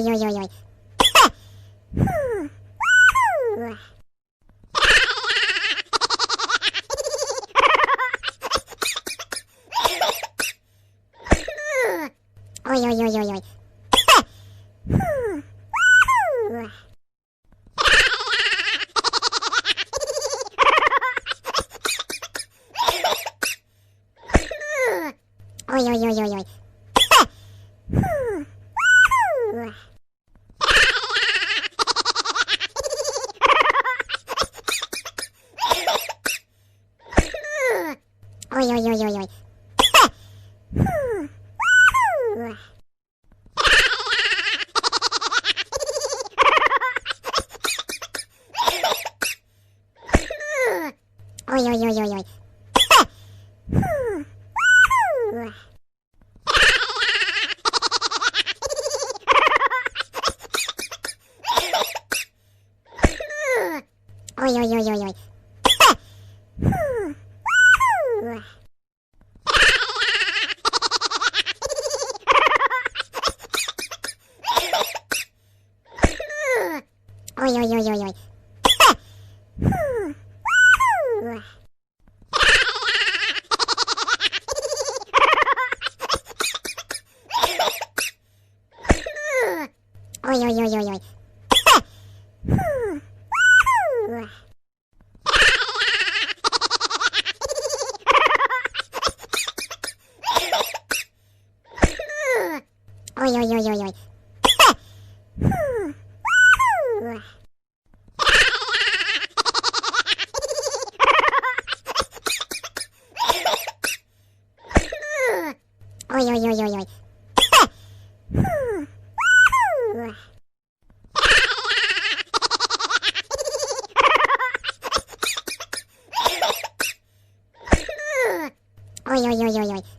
oj, oj, oj. Oj, oj, oj, oj, oj. Oj, oj, oj, oj, oj. Oj, oj, oj, oj, oj. Oj, oj, oj, oj, oj. Oj, oj, oj, oj, oj. Oj, oj, oj, oj, oj. Oj, oj, oj, oj, oj. Oj, oj, oj, oj, oj. Oj, oj, oj, oj, oj. Oj, oj, oj, oj, oj.